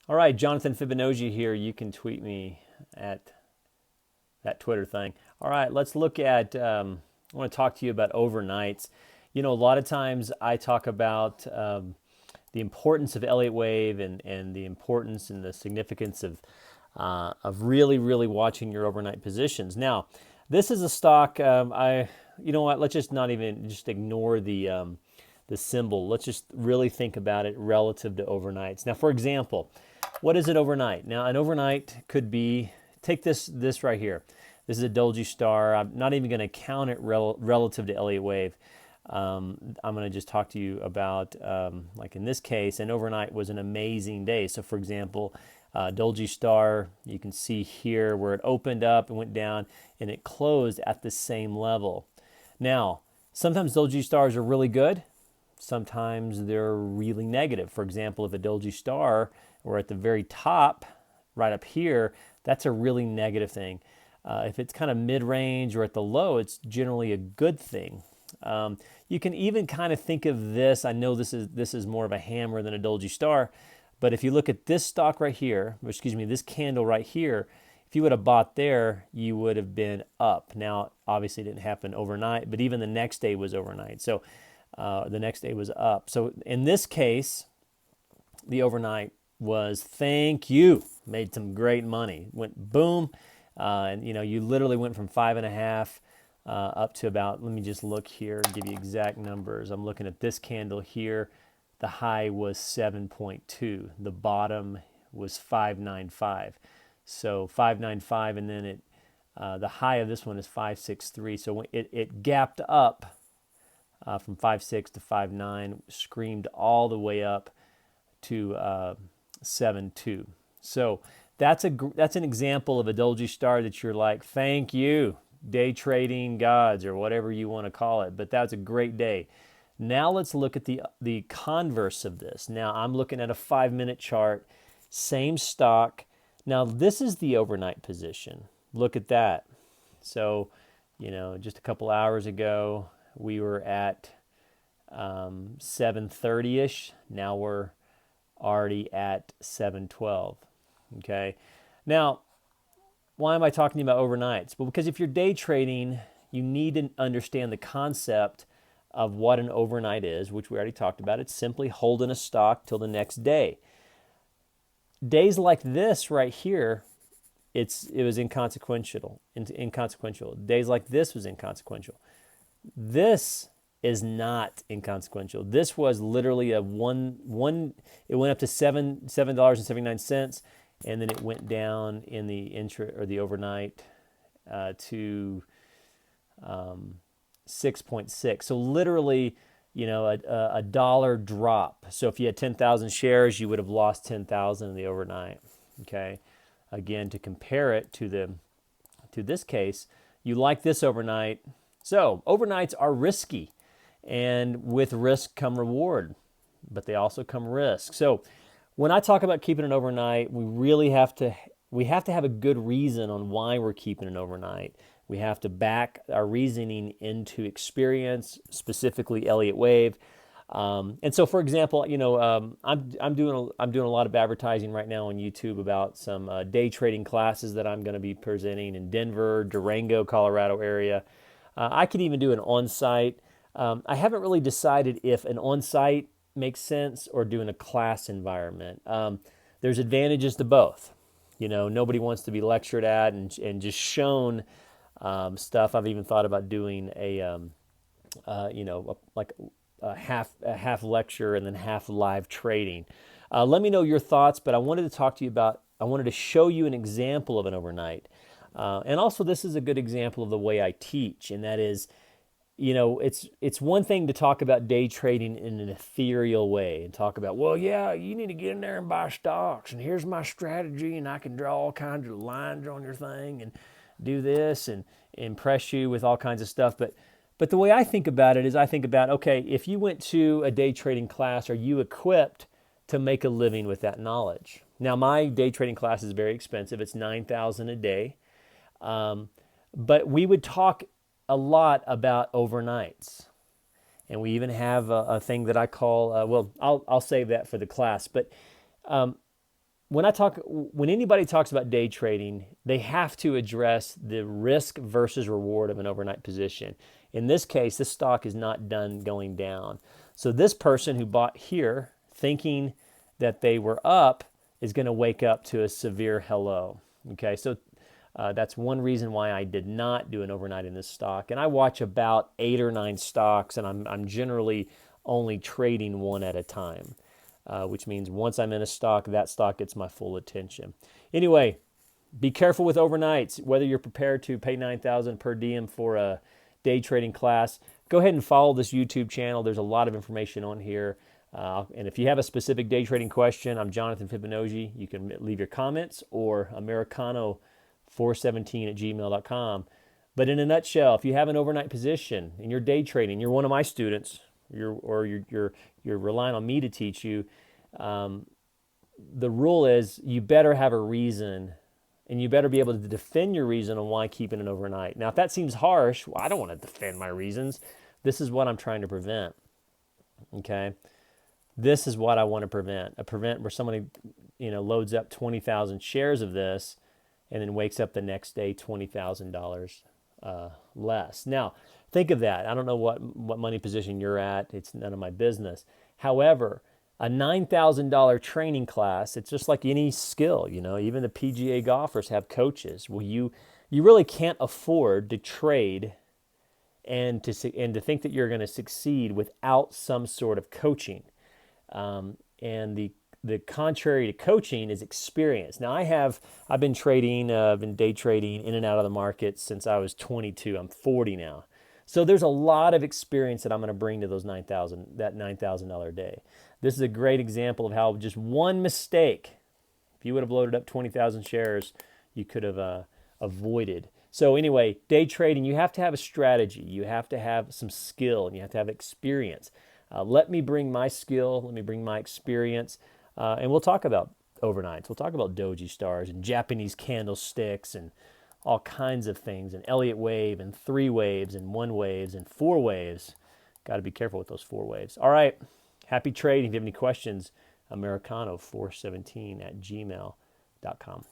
All right, Jonathan Fibonacci here. You can tweet me at that Twitter thing. All right, let's look at. I want to talk to you about overnights. You know, a lot of times I talk about the importance of Elliott Wave and the importance and the significance of really, really watching your overnight positions. Now, this is a stock. You know what? Let's just not even just ignore the symbol. Let's just really think about it relative to overnights. Now, for example, what is it overnight? Now, an overnight could be, take this right here. This is a Dolgy Star. I'm not even going to count it relative to Elliott Wave. I'm going to just talk to you about, like in this case, an overnight was an amazing day. So, for example, Dolgy Star, you can see here where it opened up and went down and it closed at the same level. Now, sometimes Dolgy Stars are really good. Sometimes they're really negative. For example, if a Dolgy Star were at the very top, right up here, that's a really negative thing. If it's kind of mid-range or at the low, it's generally a good thing. You can even kind of think of this. I know this is more of a hammer than a Dolgy Star, but if you look at this stock right here, or excuse me, this candle right here, if you would have bought there, you would have been up. Now, obviously, it didn't happen overnight, but even the next day was overnight. So the next day was up. So in this case, the overnight was thank you. Made some great money. Went boom, and you know you literally went from 5.5 up to about. Let me just look here and give you exact numbers. I'm looking at this candle here. The high was 7.2. The bottom was 595. So 595, and then the high of this one is 563. So it gapped up from 5.6 to 5.9, screamed all the way up to 7.2. So that's an example of a Dolgy Star that you're like, thank you, day trading gods, or whatever you want to call it. But that's a great day. Now let's look at the converse of this. Now I'm looking at a 5-minute chart, same stock. Now this is the overnight position. Look at that. So, you know, just a couple hours ago, we were at 7:30ish. Now we're already at 7:12. Okay. Now, why am I talking about overnights? Well, because if you're day trading, you need to understand the concept of what an overnight is, which we already talked about. It's simply holding a stock till the next day. Days like this right here, it was inconsequential. Inconsequential. Days like this was inconsequential. This is not inconsequential. This was literally a one. It went up to $7.79, and then it went down in the intra or the overnight to 6.6. So literally, you know, a dollar drop. So if you had 10,000 shares, you would have lost 10,000 in the overnight. Okay, again, to compare it to this case, you like this overnight. So overnights are risky, and with risk come reward, but they also come risk. So when I talk about keeping an overnight, we have to have a good reason on why we're keeping an overnight. We have to back our reasoning into experience, specifically Elliott Wave. And so, for example, you know, I'm doing a lot of advertising right now on YouTube about some day trading classes that I'm going to be presenting in Denver, Durango, Colorado area. I could even do an on-site. I haven't really decided if an on-site makes sense or doing a class environment. There's advantages to both. You know, nobody wants to be lectured at and just shown stuff. I've even thought about doing like a half lecture and then half live trading. Let me know your thoughts, but I wanted to talk to you about. I wanted to show you an example of an overnight, and also this is a good example of the way I teach, and that is, you know, it's one thing to talk about day trading in an ethereal way and talk about, well, yeah, you need to get in there and buy stocks, and here's my strategy, and I can draw all kinds of lines on your thing and do this and impress you with all kinds of stuff. But the way I think about it is I think about, okay, if you went to a day trading class, are you equipped to make a living with that knowledge? Now, my day trading class is very expensive. It's $9,000 a day. But we would talk a lot about overnights. And we even have a thing that I call, well, I'll save that for the class. But when anybody talks about day trading, they have to address the risk versus reward of an overnight position. In this case, this stock is not done going down. So this person who bought here thinking that they were up is going to wake up to a severe hello. Okay, so that's one reason why I did not do an overnight in this stock. And I watch about 8 or 9 stocks, and I'm generally only trading one at a time. Which means once I'm in a stock, that stock gets my full attention. Anyway, be careful with overnights. Whether you're prepared to pay $9,000 per diem for a day trading class, go ahead and follow this YouTube channel. There's a lot of information on here. And if you have a specific day trading question, I'm Jonathan Fibonacci. You can leave your comments or americano417@gmail.com. But in a nutshell, if you have an overnight position and you're day trading, you're one of my students, you're relying on me to teach you, the rule is you better have a reason, and you better be able to defend your reason on why keeping it overnight. Now, if that seems harsh, well, I don't want to defend my reasons. This is what I'm trying to prevent. Okay, this is what I want to prevent. I prevent where somebody, loads up 20,000 shares of this, and then wakes up the next day $20,000 less. Now, think of that. I don't know what money position you're at. It's none of my business. However, a $9,000 training class, it's just like any skill, even the PGA golfers have coaches. Well, you really can't afford to trade and to think that you're going to succeed without some sort of coaching. And the contrary to coaching is experience. Now, I've been trading, been day trading in and out of the market since I was 22. I'm 40 now. So there's a lot of experience that I'm going to bring to that $9,000 day. This is a great example of how just one mistake, if you would have loaded up 20,000 shares, you could have avoided. So anyway, day trading, you have to have a strategy. You have to have some skill, and you have to have experience. Let me bring my skill. Let me bring my experience. And we'll talk about overnights. We'll talk about doji stars and Japanese candlesticks and all kinds of things, and Elliott wave and 3 waves and 1 waves and 4 waves. Got to be careful with those 4 waves. All right. Happy trading. If you have any questions, americano417@gmail.com.